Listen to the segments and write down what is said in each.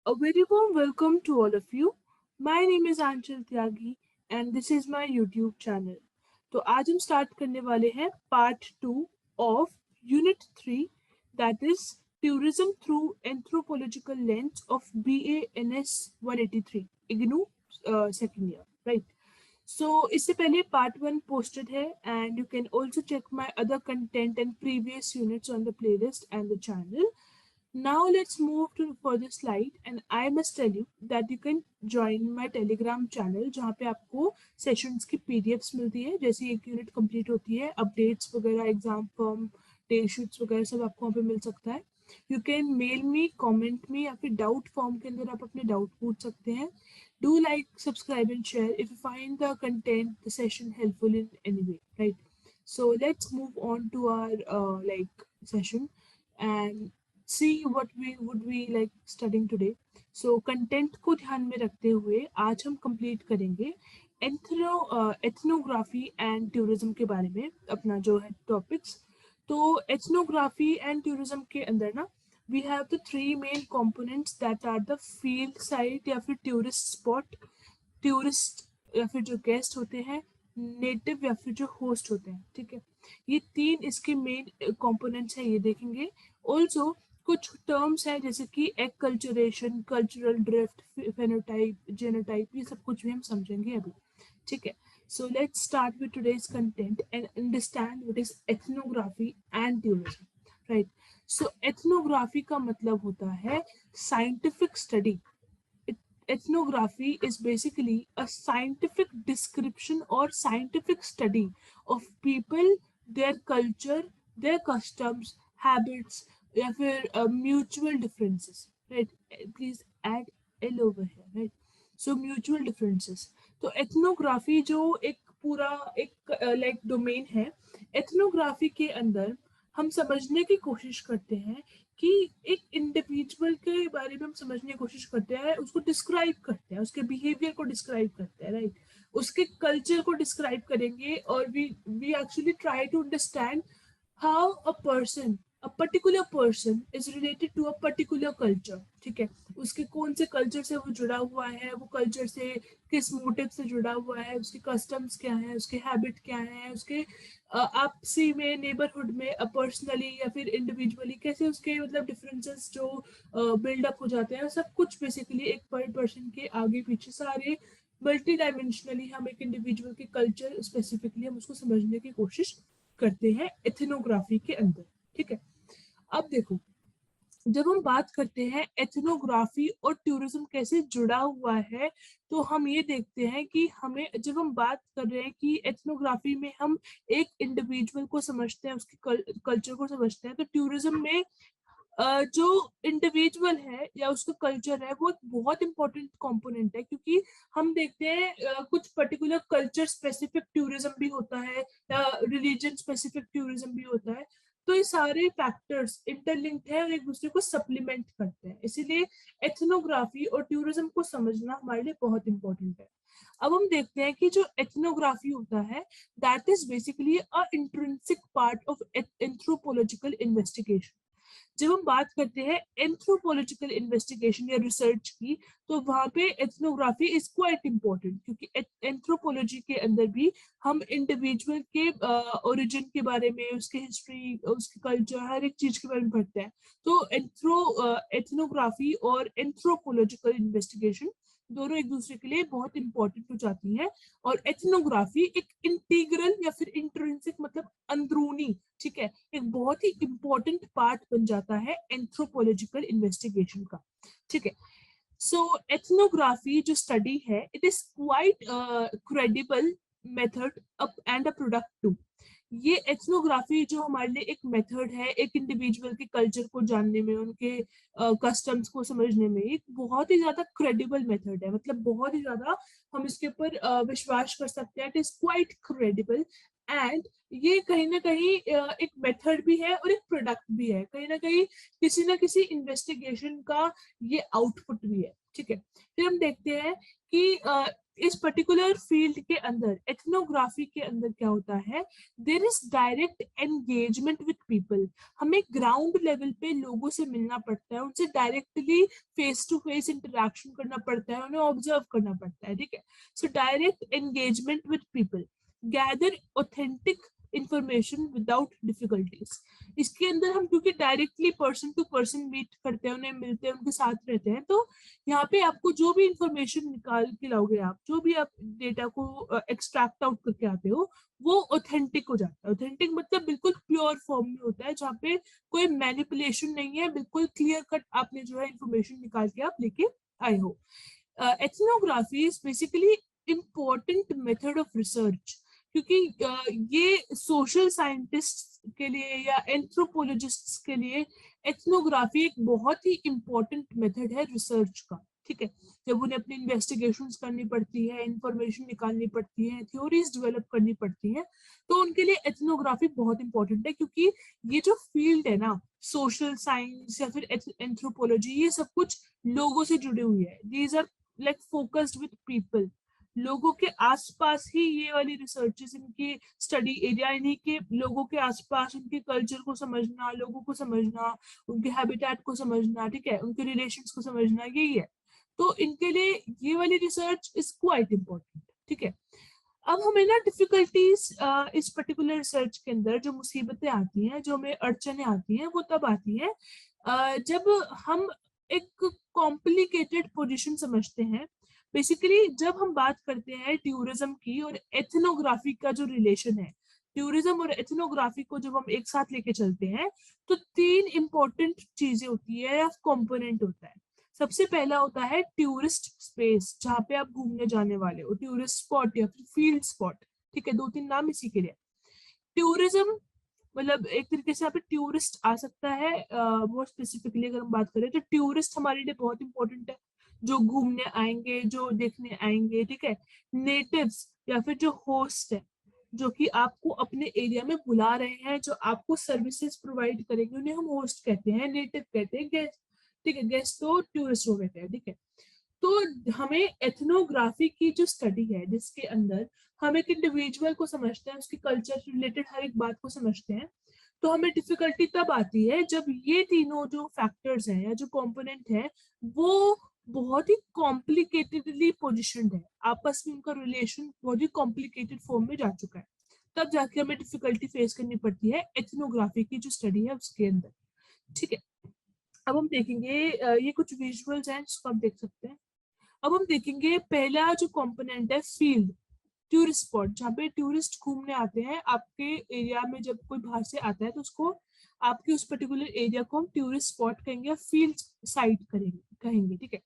A very warm welcome to all of you. My name is Anchal Tyagi and this is my YouTube channel. तो आज हम start करने वाले हैं part 2 of unit 3 that is tourism through anthropological lens of BANS 183 IGNOU second year right. So इससे पहले part 1 posted है and you can also check my other content and previous units on the playlist and the channel. Now let's move to the further slide and I must tell you that you can join my telegram channel जहाँ पे आपको sessions की PDFs मिलती है जैसे एक unit complete होती है अपडेट्स वगैरह एग्जाम फॉर्म डे शीट्स वगैरह सब आपको वहाँ पे मिल सकता है. You can mail me comment me या फिर डाउट फॉर्म के अंदर आप अपने डाउट पूछ सकते हैं. Do like subscribe and share if you find the content the session helpful in any way right. So let's move on to our session and see what we would be like studying today. So content को ध्यान में रखते हुए आज हम complete करेंगे ethnography and tourism के बारे में अपना जो है टॉपिक्स. तो एथनोग्राफी एंड टूरिज्म के अंदर ना we have the three main components that are the field site या फिर टूरिस्ट स्पॉट, टूरिस्ट या फिर जो गेस्ट होते हैं, नेटिव या फिर जो होस्ट होते हैं. ठीक है, ये तीन इसके मेन कंपोनेंट्स हैं, ये देखेंगे. ऑल्सो कुछ टर्म्स हैं जैसे कि acculturation, cultural drift, phenotype, genotype, ये सब कुछ भी हम समझेंगे अभी. ठीक है, so let's start with today's content and understand what is ethnography and tourism right. So ethnography का मतलब होता है scientific study. Ethnography is basically a scientific description or scientific study of people, their culture, their customs, habits या फिर mutual differences right. Please add L over here right. So mutual differences. तो ethnography जो एक पूरा एक like domain है, ethnography के अंदर हम समझने की कोशिश करते हैं कि एक इंडिविजुअल के बारे में हम समझने की कोशिश करते हैं, उसको डिस्क्राइब करते हैं, उसके बिहेवियर को डिस्क्राइब करते हैं राइट. उसके कल्चर को डिस्क्राइब करेंगे और we actually try to understand how a particular person is related to a particular culture. ठीक है, उसके कौन से कल्चर से वो जुड़ा हुआ है, वो कल्चर से किस मोटिव से जुड़ा हुआ है, उसके कस्टम्स क्या है, उसके हैबिट क्या है, उसके आपसी में, नेबरहुड में, पर्सनली या फिर इंडिविजुअली कैसे उसके मतलब डिफरेंसेस जो बिल्डअप हो जाते हैं, सब कुछ बेसिकली एक पर पर्सन के आगे पीछे सारे मल्टी डायमेंशनली हम एक इंडिविजुअल के कल्चर स्पेसिफिकली हम उसको समझने की कोशिश करते हैं एथनोग्राफी के अंदर. ठीक है, अब देखो जब हम बात करते हैं एथनोग्राफी और टूरिज्म कैसे जुड़ा हुआ है, तो हम ये देखते हैं कि हमें जब हम बात कर रहे हैं कि एथनोग्राफी में हम एक इंडिविजुअल को समझते हैं, उसकी कल्चर को समझते हैं, तो टूरिज्म में जो इंडिविजुअल है या उसका कल्चर है वो एक बहुत इंपॉर्टेंट कंपोनेंट है, क्योंकि हम देखते हैं कुछ पर्टिकुलर कल्चर स्पेसिफिक टूरिज्म भी होता है या रिलीजन स्पेसिफिक टूरिज्म भी होता है. तो ये सारे फैक्टर्स इंटरलिंक्ड है और एक दूसरे को सप्लीमेंट करते हैं, इसीलिए एथनोग्राफी और टूरिज्म को समझना हमारे लिए बहुत इंपॉर्टेंट है. अब हम देखते हैं कि जो एथनोग्राफी होता है that is basically a intrinsic part of anthropological investigation. जब हम बात करते हैं एंथ्रोपोलॉजिकल इन्वेस्टिगेशन या रिसर्च की, तो वहां पे एथनोग्राफी इज क्वाइट इम्पोर्टेंट, क्योंकि एंथ्रोपोलॉजी के अंदर भी हम इंडिविजुअल के ओरिजिन के बारे में, उसके हिस्ट्री, उसके कल्चर, हर एक चीज के बारे में पढ़ते हैं. तो एथनोग्राफी और एंथ्रोपोलॉजिकल इन्वेस्टिगेशन दोनों एक दूसरे के लिए बहुत इंपॉर्टेंट हो जाती है. और एथनोग्राफी एक इंटीग्रल या फिर इंट्रिंसिक मतलब अंदरूनी, ठीक है, एक बहुत ही इंपॉर्टेंट पार्ट बन जाता है एंथ्रोपोलॉजिकल इन्वेस्टिगेशन का. ठीक है, सो एथनोग्राफी जो स्टडी है it is quite credible method and a product too. ये एथनोग्राफी जो हमारे लिए एक मेथड है एक इंडिविजुअल के कल्चर को जानने में, उनके कस्टम्स को समझने में, एक बहुत ही ज्यादा क्रेडिबल मेथड है, मतलब बहुत ही ज्यादा हम इसके ऊपर विश्वास कर सकते हैं. It is quite credible and ये कहीं ना कहीं एक मेथड भी है और एक प्रोडक्ट भी है, कहीं ना किसी इन्वेस्टिगेशन का ये आउटपुट भी है. ठीक है, फिर हम देखते हैं कि इस पर्टिकुलर फील्ड के अंदर, एथनोग्राफी के अंदर क्या होता है, there is direct engagement with people. हमें ग्राउंड लेवल पे लोगों से मिलना पड़ता है, उनसे directly face to face interaction करना पड़ता है, उन्हें ऑब्जर्व करना पड़ता है, ठीक है। So direct engagement with people, gather authentic information without difficulties. इसके अंदर हम क्योंकि directly person to person meet करते हैं, उन्हें मिलते हैं, उनके साथ रहते हैं, तो यहाँ पे आपको जो भी इंफॉर्मेशन निकाल के लाओगे, आप जो भी आप डेटा को एक्सट्रैक्ट आउट करके आते हो, वो ऑथेंटिक हो जाता है। ऑथेंटिक मतलब बिल्कुल प्योर फॉर्म में होता है, जहाँ पे कोई मैनिपुलेशन नहीं है, बिल्कुल क्लियर कट आपने जो है इंफॉर्मेशन निकाल के आप लेके आए हो। Ethnography is basically important method of research, क्योंकि ये सोशल साइंटिस्ट के लिए या एंथ्रोपोलॉजिस्ट के लिए एथनोग्राफी एक बहुत ही इम्पोर्टेंट मेथड है रिसर्च का, ठीक है। जब उन्हें अपनी इन्वेस्टिगेशंस करनी पड़ती है, इंफॉर्मेशन निकालनी पड़ती है, थ्योरीज डेवलप करनी पड़ती है, तो उनके लिए एथनोग्राफी बहुत इंपॉर्टेंट है। क्योंकि ये जो फील्ड है ना, सोशल साइंस या फिर एंथ्रोपोलॉजी, ये सब कुछ लोगों से जुड़ी हुई है। These are like focused with people, लोगों के आसपास ही ये वाली रिसर्चेस, इनकी स्टडी एरिया, इन्हीं के लोगों के आसपास उनके कल्चर को समझना, लोगों को समझना, उनके हैबिटेट को समझना, ठीक है, उनके रिलेशंस को समझना, यही है। तो इनके लिए ये वाली रिसर्च इज क्वाइट इम्पोर्टेंट, ठीक है। अब हमें ना डिफिकल्टीज इस पर्टिकुलर रिसर्च के अंदर जो मुसीबतें आती हैं, जो हमें अड़चने आती हैं, वो तब आती हैं जब हम एक कॉम्प्लिकेटेड पोजीशन समझते हैं। बेसिकली जब हम बात करते हैं टूरिज्म की और एथनोग्राफी का जो रिलेशन है, टूरिज्म और एथनोग्राफी को जब हम एक साथ लेके चलते हैं, तो तीन इंपॉर्टेंट चीजें होती है या कंपोनेंट होता है। सबसे पहला होता है टूरिस्ट स्पेस, जहाँ पे आप घूमने जाने वाले हो, टूरिस्ट स्पॉट या फिर फील्ड स्पॉट, ठीक है, दो तीन नाम इसी के लिए। टूरिज्म मतलब एक तरीके से यहाँ पे टूरिस्ट आ सकता है, बहुत स्पेसिफिकली अगर हम बात करें तो टूरिस्ट हमारे लिए बहुत इंपॉर्टेंट है, जो घूमने आएंगे, जो देखने आएंगे, ठीक है। नेटिव्स या फिर जो होस्ट है, जो कि आपको अपने एरिया में बुला रहे हैं, जो आपको सर्विसेज प्रोवाइड करेंगे, उन्हें हम होस्ट कहते हैं, नेटिव कहते हैं, गेस्ट, ठीक है। गेस्ट तो टूरिस्ट हो गए थे, ठीक है। तो हमें एथनोग्राफी की जो स्टडी है, जिसके अंदर हम एक इंडिविजुअल को समझते हैं, उसके कल्चर से रिलेटेड हर एक बात को समझते हैं, तो हमें डिफिकल्टी तब आती है जब ये तीनों जो फैक्टर्स हैं या जो कंपोनेंट है, वो बहुत ही कॉम्प्लिकेटेडली पोजिशनड है, आपस में उनका रिलेशन बहुत ही कॉम्प्लिकेटेड फॉर्म में जा चुका है। तब जाके हमें डिफिकल्टी फेस करनी पड़ती है एथनोग्राफी की जो स्टडी है उसके अंदर, ठीक है। अब हम देखेंगे ये कुछ विजुअल्स हैं जिसको आप देख सकते हैं। अब हम देखेंगे पहला जो कंपोनेंट है फील्ड, टूरिस्ट स्पॉट, जहाँ पे टूरिस्ट घूमने आते हैं आपके एरिया में। जब कोई बाहर से आता है तो उसको, आपके उस पर्टिकुलर एरिया को हम टूरिस्ट स्पॉट कहेंगे या फील्ड साइट कहेंगे, ठीक है।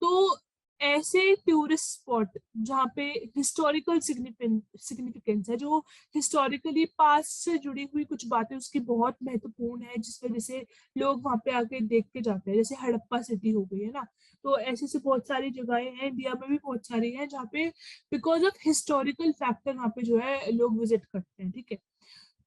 तो ऐसे टूरिस्ट स्पॉट जहाँ पे हिस्टोरिकल सिग्निफिकेंस है, जो हिस्टोरिकली पास्ट से जुड़ी हुई कुछ बातें उसकी बहुत महत्वपूर्ण है, जिस वजह से लोग वहाँ पे आके देख के जाते हैं, जैसे हड़प्पा सिटी हो गई है ना। तो ऐसे से बहुत सारी जगहें हैं, इंडिया में भी बहुत सारी हैं, जहाँ पे बिकॉज ऑफ हिस्टोरिकल फैक्टर वहाँ पे जो है लोग विजिट करते हैं, ठीक है।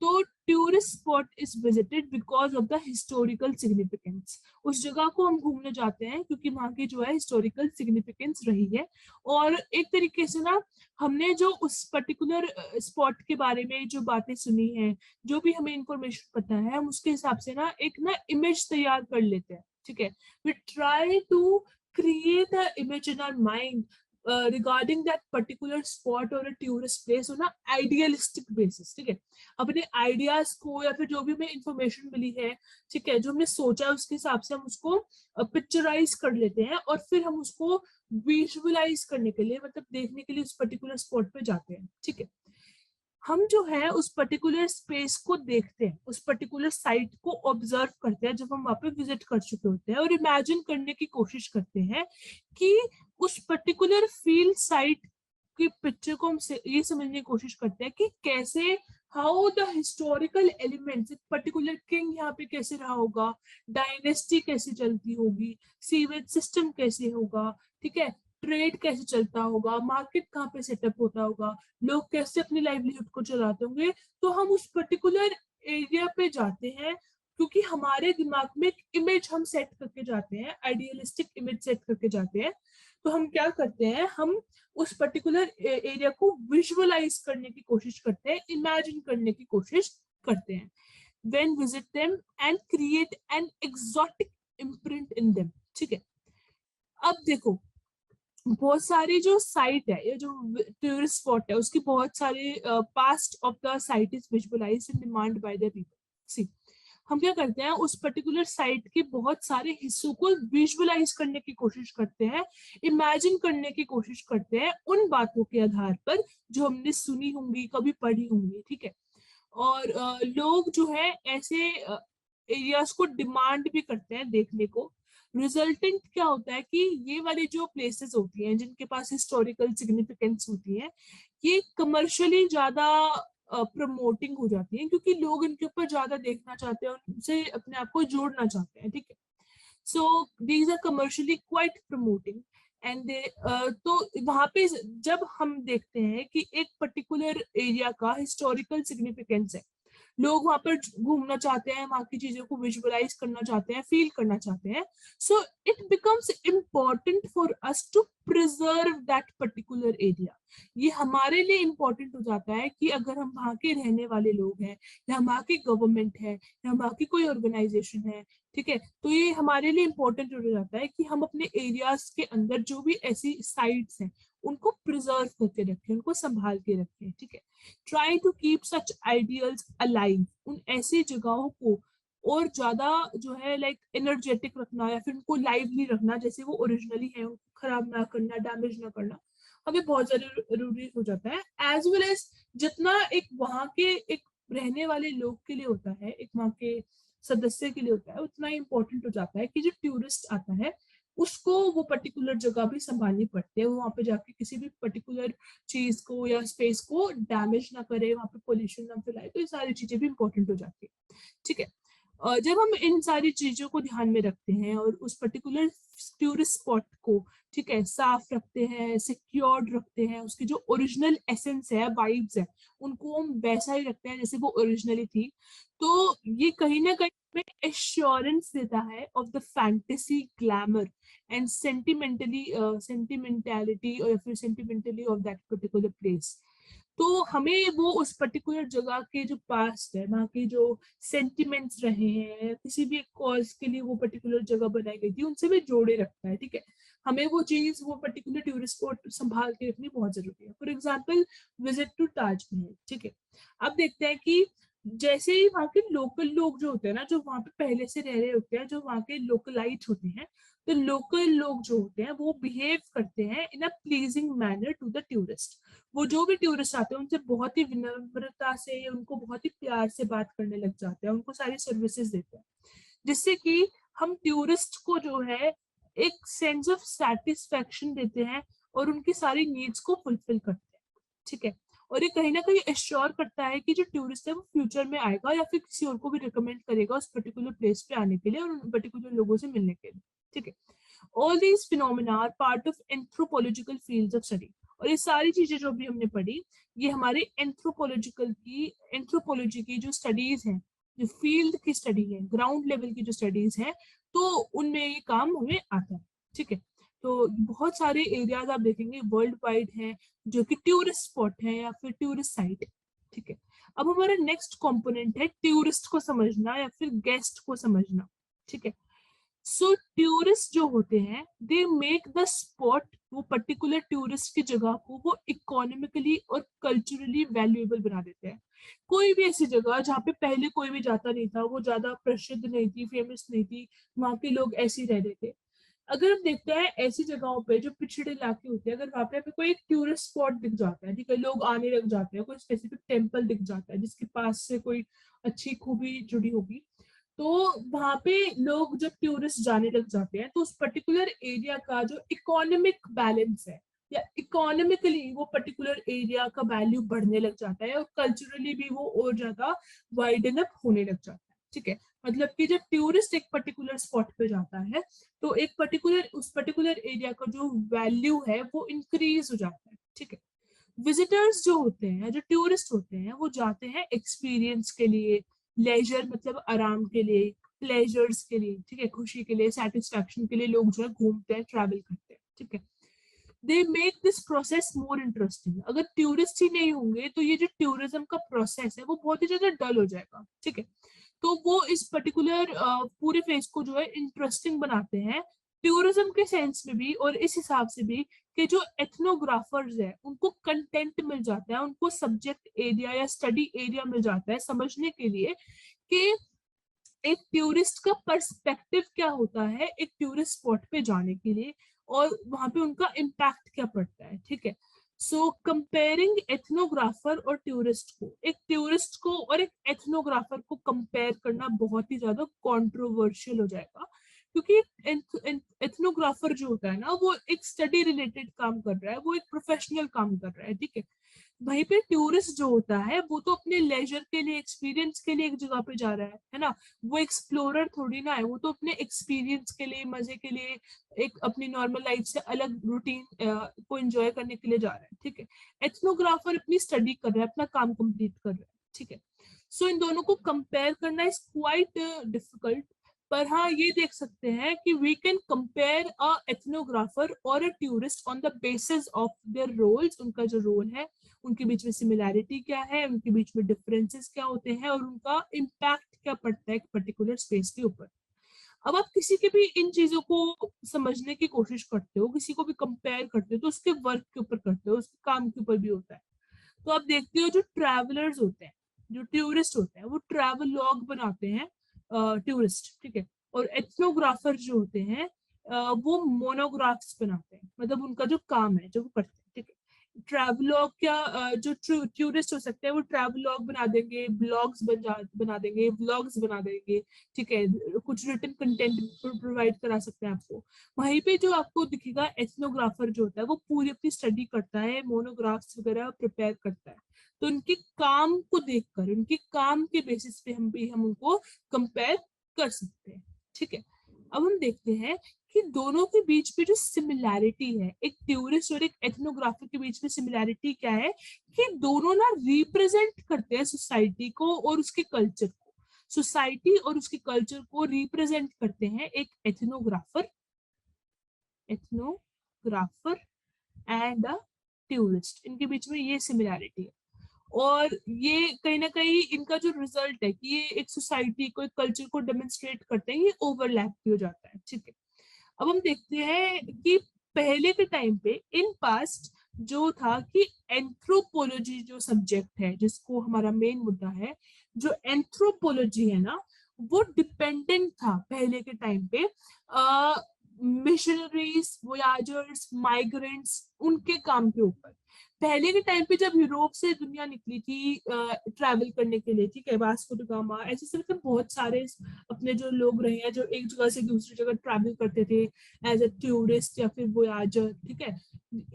तो tourist spot is visited because of the historical significance. उस जगह को हम घूमने जाते हैं क्योंकि वहाँ की जो है हिस्टोरिकल सिग्निफिकेंस रही है। और एक तरीके से ना, हमने जो उस पर्टिकुलर स्पॉट के बारे में जो बातें सुनी हैं, जो भी हमें इंफॉर्मेशन पता है, हम उसके हिसाब से ना एक ना इमेज तैयार कर लेते हैं, ठीक है। We try to create a image in our mind regarding that particular spot or a tourist place on a idealistic basis, ठीक है। अपने आइडियाज को या फिर जो भी हमें इंफॉर्मेशन मिली है, ठीक है, जो हमने सोचा उसके हिसाब से हम उसको पिक्चराइज कर लेते हैं, और फिर हम उसको विजुअलाइज करने के लिए, मतलब देखने के लिए उस पर्टिकुलर स्पॉट पे जाते हैं, ठीक है। हम जो है उस पर्टिकुलर स्पेस को देखते हैं, उस पर्टिकुलर साइट को ऑब्जर्व करते हैं जब हम वहां पे विजिट कर चुके होते हैं, और इमेजिन करने की कोशिश करते हैं कि उस पर्टिकुलर फील्ड साइट की पिक्चर को हम ये समझने की कोशिश करते हैं कि कैसे, हाउ द हिस्टोरिकल एलिमेंट्स, एक पर्टिकुलर किंग यहाँ पे कैसे रहा होगा, डायनेस्टी कैसे चलती होगी, सीवेज सिस्टम कैसे होगा, ठीक है, ट्रेड कैसे चलता होगा, मार्केट कहाँ पे सेटअप होता होगा, लोग कैसे अपनी लाइवलीहुड को चलाते होंगे। तो हम उस पर्टिकुलर एरिया पे जाते हैं क्योंकि हमारे दिमाग में एक इमेज हम सेट करके जाते हैं, आइडियलिस्टिक इमेज सेट करके जाते हैं। तो हम क्या करते हैं, हम उस पर्टिकुलर एरिया को विजुअलाइज करने की कोशिश करते हैं, इमेजिन करने की कोशिश करते हैं when visit them and create an exotic imprint in them। ठीक है, अब देखो बहुत सारी जो साइट है, ये जो टूरिस्ट स्पॉट है, उसकी बहुत सारे past of the site is visualized and demand by the people. See, हम क्या करते हैं, उस पर्टिकुलर साइट के बहुत सारे हिस्सों को विजुअलाइज करने की कोशिश करते हैं, इमेजिन करने की कोशिश करते हैं उन बातों के आधार पर जो हमने सुनी होंगी, कभी पढ़ी होंगी। ठीक है, और लोग जो है ऐसे एरियाज को डिमांड भी करते हैं देखने को। रिजल्टेंट क्या होता है कि ये वाली जो प्लेसेस होती हैं जिनके पास हिस्टोरिकल सिग्निफिकेंस होती है, ये कमर्शियली ज्यादा प्रमोटिंग हो जाती है, क्योंकि लोग इनके ऊपर ज्यादा देखना चाहते हैं, उनसे अपने आप को जोड़ना चाहते हैं। ठीक है, so these are commercially quite promoting and तो वहां पे जब हम देखते हैं कि एक पर्टिकुलर एरिया का हिस्टोरिकल सिग्निफिकेंस है, लोग वहां पर घूमना चाहते हैं, वहां की चीजों को विजुअलाइज करना चाहते हैं, फील करना चाहते हैं, so it becomes important for us to preserve that particular area. ये हमारे लिए इम्पोर्टेंट हो जाता है कि अगर हम वहां के रहने वाले लोग हैं, या वहां की गवर्नमेंट है, या वहां की कोई ऑर्गेनाइजेशन है, ठीक है, तो ये हमारे लिए इम्पोर्टेंट हो जाता है कि हम अपने एरियाज के अंदर जो भी ऐसी साइट्स हैं उनको प्रिजर्व करके रखें, उनको संभाल के रखें। ठीक है, try to keep such ideals alive, उन ऐसी जगहों को और ज्यादा जो है लाइक एनर्जेटिक रखना, या फिर उनको लाइवली रखना जैसे वो ओरिजिनली है, उनको खराब ना करना, डैमेज ना करना हमें बहुत जरूरी हो जाता है। एज वेल एज जितना एक वहां के एक रहने वाले लोग के लिए होता है, एक वहां के सदस्य के लिए होता है, उतना इम्पोर्टेंट हो जाता है कि जो टूरिस्ट आता है उसको वो पर्टिकुलर जगह भी संभालनी पड़ती है, वो वहां पे जाके किसी भी पर्टिकुलर चीज को या स्पेस को डैमेज ना करे, वहां पे पोल्यूशन ना फैलाए, तो ये सारी चीजें भी इंपॉर्टेंट हो जाती है। ठीक है, जब हम इन सारी चीजों को ध्यान में रखते हैं और उस पर्टिकुलर टूरिस्ट स्पॉट को, ठीक है, साफ रखते हैं, सिक्योर्ड रखते हैं, उसकी जो ओरिजिनल एसेंस है, वाइब्स है, उनको हम वैसा ही रखते हैं जैसे वो ओरिजिनली थी, तो ये कहीं ना कहीं में एश्योरेंस देता है of the fantasy, glamour and sentimentality और फिर sentimentally of that particular place. तो हमें वो उस पर्टिकुलर जगह के जो पास्ट है, वहाँ के जो सेंटिमेंट्स रहे हैं, किसी भी कॉज के लिए वो पर्टिकुलर जगह बनाई गई थी, उनसे भी जोड़े रखता है। ठीक है, हमें वो चीज, वो पर्टिकुलर टूरिस्ट स्पॉट संभाल के रखनी बहुत जरूरी है। For example visit to Taj Mahal. ठीक है, अब देखते हैं कि जैसे ही वहाँ के लोकल लोग जो होते हैं ना, जो वहाँ पे पहले से रह रहे होते हैं, जो वहाँ के लोकलाइट होते हैं, तो लोकल लोग जो होते हैं वो बिहेव करते हैं in a pleasing manner to the tourist. वो जो भी टूरिस्ट आते हैं उनसे बहुत ही विनम्रता से, उनको बहुत ही प्यार से बात करने लग जाते हैं, उनको सारी सर्विसेज देते हैं, जिससे कि हम टूरिस्ट को जो है एक सेंस ऑफ सेटिस्फेक्शन देते हैं और उनकी सारी नीड्स को फुलफिल करते हैं। ठीक है, और ये कहीं ना कहीं एश्योर करता है कि जो टूरिस्ट है वो फ्यूचर में आएगा या फिर किसी और को भी रिकमेंड करेगा उस पर्टिकुलर प्लेस पे आने के लिए और उन पर्टिकुलर लोगों से मिलने के लिए। ठीक है, all these phenomena are part of anthropological fields of study. और ये सारी चीजें जो भी हमने पढ़ी, ये हमारे एंथ्रोपोलॉजी की जो स्टडीज हैं, जो फील्ड की स्टडी है, ग्राउंड लेवल की जो स्टडीज है, तो उनमें ये काम हमें आता है। ठीक है, तो बहुत सारे एरियाज आप देखेंगे वर्ल्ड वाइड हैं जो कि टूरिस्ट स्पॉट है या फिर टूरिस्ट साइट है। ठीक है, अब हमारा नेक्स्ट कंपोनेंट है टूरिस्ट को समझना या फिर गेस्ट को समझना। ठीक है, सो टूरिस्ट जो होते हैं दे मेक द स्पॉट, वो पर्टिकुलर टूरिस्ट की जगह को वो इकोनॉमिकली और कल्चरली वैल्यूएबल बना देते हैं। कोई भी ऐसी जगह जहाँ पे पहले कोई भी जाता नहीं था, वो ज्यादा प्रसिद्ध नहीं थी, फेमस नहीं थी, वहां के लोग ऐसे ही रह रहे थे, अगर हम देखते हैं ऐसी जगहों पे जो पिछड़े इलाके होते हैं, अगर वहां पे कोई एक टूरिस्ट स्पॉट दिख जाता है, ठीक है, लोग आने लग जाते हैं, कोई स्पेसिफिक टेम्पल दिख जाता है जिसके पास से कोई अच्छी खूबी जुड़ी होगी, तो वहां पे लोग जब टूरिस्ट जाने लग जाते हैं तो उस पर्टिकुलर एरिया का जो इकोनॉमिक बैलेंस है या इकोनॉमिकली वो पर्टिकुलर एरिया का वैल्यू बढ़ने लग जाता है और कल्चरली भी वो और ज्यादा वाइडन अप होने लग जाता है। ठीक है, मतलब कि जब टूरिस्ट एक पर्टिकुलर स्पॉट पे जाता है तो एक पर्टिकुलर उस पर्टिकुलर एरिया का जो वैल्यू है वो इंक्रीज हो जाता है। ठीक है, विजिटर्स जो होते हैं, जो टूरिस्ट होते हैं, वो जाते हैं एक्सपीरियंस के लिए, लेजर मतलब आराम के लिए, प्लेजर्स के लिए, ठीक है, खुशी के लिए, सेटिस्फैक्शन के लिए लोग जो है घूमते हैं, ट्रैवल करते हैं। ठीक है, they make this process more interesting. अगर टूरिस्ट ही नहीं होंगे तो ये जो टूरिज्म का प्रोसेस है वो बहुत ही ज्यादा डल हो जाएगा, ठीक है। तो वो इस पर्टिकुलर पूरे फेज को जो है इंटरेस्टिंग बनाते हैं टूरिज्म के सेंस में भी, और इस हिसाब से भी कि जो एथनोग्राफर्स है उनको कंटेंट मिल जाता है, उनको सब्जेक्ट एरिया या स्टडी एरिया मिल जाता है समझने के लिए कि एक टूरिस्ट का पर्सपेक्टिव क्या होता है एक टूरिस्ट स्पॉट पे जाने के लिए, और वहां पे उनका इम्पैक्ट क्या पड़ता है, ठीक है। सो कंपेयरिंग एथनोग्राफर और टूरिस्ट को, एक टूरिस्ट को और एक एथनोग्राफर को कंपेयर करना बहुत ही ज्यादा कंट्रोवर्शियल हो जाएगा, क्योंकि एथनोग्राफर जो होता है ना वो एक स्टडी रिलेटेड काम कर रहा है, वो एक प्रोफेशनल काम कर रहा है, ठीक है। वहीं पे टूरिस्ट जो होता है वो तो अपने लेजर के लिए, एक्सपीरियंस के लिए एक जगह पे जा रहा है ना। वो एक्सप्लोरर थोड़ी ना है, वो तो अपने एक्सपीरियंस के लिए, मजे के लिए, एक अपनी नॉर्मल लाइफ से अलग रूटीन को एंजॉय करने के लिए जा रहा है, ठीक है। एथनोग्राफर अपनी स्टडी कर रहा है, अपना काम कंप्लीट कर रहा है, ठीक है। सो इन दोनों को कंपेयर करना इज क्वाइट डिफिकल्ट। पर हाँ ये देख सकते हैं कि we can compare a ethnographer और a tourist on the basis of their roles. उनका जो रोल है, उनके बीच में सिमिलैरिटी क्या है, उनके बीच में डिफरेंसेस क्या होते हैं, और उनका इम्पैक्ट क्या पड़ता है एक पर्टिकुलर स्पेस के ऊपर। अब आप किसी के भी इन चीजों को समझने की कोशिश करते हो, किसी को भी कंपेयर करते हो, तो उसके वर्क के ऊपर करते हो, उसके काम के ऊपर भी होता है। तो आप देखते हो जो ट्रैवलर्स होते हैं, जो टूरिस्ट होते हैं, वो ट्रैवल लॉग बनाते हैं, टूरिस्ट, ठीक है। और एथनोग्राफर जो होते हैं वो मोनोग्राफ्स बनाते हैं, मतलब उनका जो काम है जो वो करते हैं, ठीक है। ट्रैवलॉग क्या, जो टूरिस्ट हो सकते हैं वो ट्रैवलॉग बना देंगे, ब्लॉग्स बना देंगे, व्लॉग्स बना देंगे, ठीक है। कुछ रिटन कंटेंट प्रोवाइड करा सकते हैं आपको। वहीं पे जो आपको दिखेगा एथनोग्राफर जो होता है वो पूरी अपनी स्टडी करता है, मोनोग्राफ्स वगैरह प्रिपेयर करता है। तो उनके काम को देखकर, उनके काम के बेसिस पे हम उनको कंपेयर कर सकते हैं, ठीक है। अब हम देखते हैं कि दोनों के बीच में जो सिमिलैरिटी है, एक टूरिस्ट और एक एथनोग्राफर के बीच में सिमिलैरिटी क्या है, कि दोनों ना रिप्रेजेंट करते हैं सोसाइटी को और उसके कल्चर को। सोसाइटी और उसके कल्चर को रिप्रेजेंट करते हैं एक एथनोग्राफर, एथनोग्राफर एंड अ टूरिस्ट। इनके बीच में ये सिमिलैरिटी है, और ये कहीं ना कहीं इनका जो रिजल्ट है कि ये एक सोसाइटी को, एक कल्चर को डेमोन्स्ट्रेट करते हैं, ये ओवरलैप भी हो जाता है, ठीक है। अब हम देखते हैं कि पहले के टाइम पे इन पास्ट जो था कि एंथ्रोपोलॉजी जो सब्जेक्ट है, जिसको हमारा मेन मुद्दा है, जो एंथ्रोपोलॉजी है ना, वो डिपेंडेंट था पहले के टाइम पे मिशनरीज, वोयाजर्स, माइग्रेंट्स, उनके काम के ऊपर। पहले के टाइम पे जब यूरोप से दुनिया निकली थी ट्रैवल करने के लिए, ठीक है, वास्को ड गामा, ऐसे सब मतलब बहुत सारे अपने जो लोग रहे हैं जो एक जगह से दूसरी जगह ट्रैवल करते थे एज अ टूरिस्ट या फिर वोयाजर, ठीक है।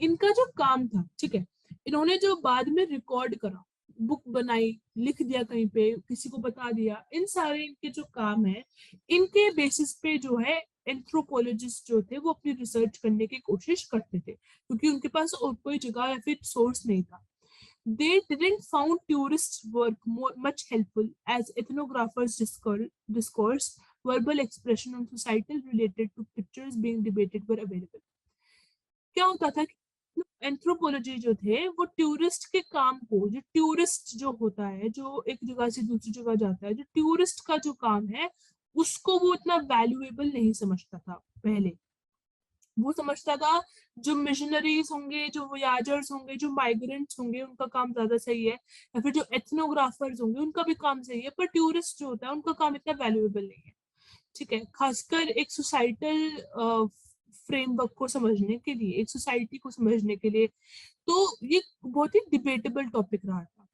इनका जो काम था, ठीक है, इन्होंने जो बाद में रिकॉर्ड करा, बुक बनाई, लिख दिया कहीं पे, किसी को बता दिया, इन सारे इनके जो काम है, इनके बेसिस पे जो है एंथ्रोपोलॉजिस्ट जो थे वो अपनी रिसर्च करने की कोशिश करते थे, क्योंकि उनके पास और कोई जगह या फिर सोर्स नहीं था। They didn't found tourists' work much helpful as ethnographers discourse, verbal expression on societal related to pictures being debated were available. क्या होता था कि एंथ्रोपोलॉजी जो थे वो टूरिस्ट के काम को, जो टूरिस्ट जो होता है, जो एक जगह से दूसरी जगह जाता है, जो टूरिस्ट का जो काम है, उसको वो इतना वैल्यूएबल नहीं समझता था पहले। वो समझता था जो मिशनरीज होंगे, जो वोयाजर्स होंगे, जो माइग्रेंट्स होंगे, उनका काम ज्यादा सही है, या फिर जो एथनोग्राफर्स होंगे उनका भी काम सही है, पर टूरिस्ट जो होता है उनका काम इतना वैल्यूएबल नहीं है, ठीक है। खासकर एक सोसाइटल फ्रेमवर्क को समझने के लिए, एक सोसाइटी को समझने के लिए, तो ये बहुत ही डिबेटेबल टॉपिक रहा था।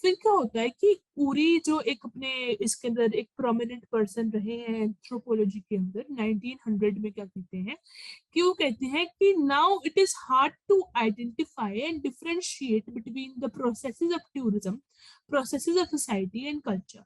फिर क्या होता है कि उरी जो एक अपने इसके अंदर एक प्रोमिनेंट पर्सन रहे हैं एंथ्रोपोलॉजी के अंदर, 1900 में क्या कहते हैं कि वो कहते हैं कि now it is hard to identify and differentiate between the processes of tourism, processes of society and culture.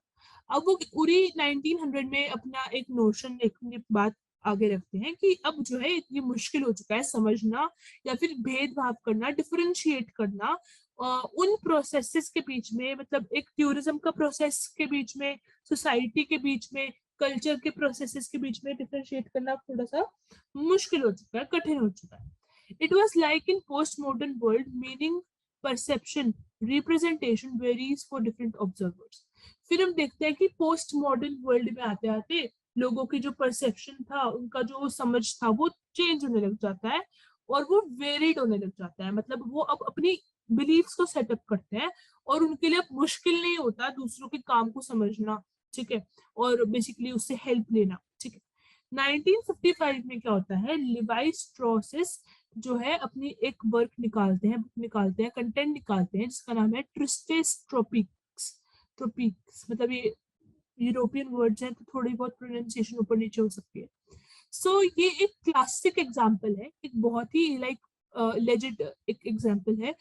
अब वो उरी 1900 में अपना एक नोशन, एक बात आगे रखते हैं कि अब जो है ये मुश्किल हो चुका है समझना या फिर भेदभाव करना, डिफरेंशिएट करना उन प्रोसेसेस के बीच में, मतलब एक टूरिज्म का प्रोसेस के बीच में, सोसाइटी के बीच में, कल्चर के प्रोसेसेस के बीच में डिफरेंशिएट करना थोड़ा सा मुश्किल हो चुका है, कठिन हो चुका है। It was like in postmodern world, meaning, perception, representation varies for different observers. फिर हम देखते हैं कि पोस्ट मॉडर्न वर्ल्ड में आते आते लोगों की जो परसेप्शन था, उनका जो समझ था, वो चेंज होने लग जाता है और वो वेरिड होने लग जाता है। मतलब वो अब अपनी बिलीफ्स को सेटअप करते हैं और उनके लिए अब मुश्किल नहीं होता दूसरों के काम को समझना, ठीक है, और बेसिकली उससे हेल्प लेना, ठीक है। 1955 में क्या होता है, लिवाई स्ट्रॉसेस जो है अपनी एक वर्क निकालते हैं, बुक निकालते हैं, कंटेंट निकालते हैं, जिसका नाम है ट्रिस्टेस ट्रोपिक्स। ट्रोपिक्स मतलब ये यूरोपियन वर्ड्स हैं तो थोड़ी बहुत प्रोनाउंसिएशन ऊपर नीचे हो सकती है। सो ये एक क्लासिक एग्जांपल है, एक बहुत ही लाइक लेजिट एक एग्जांपल है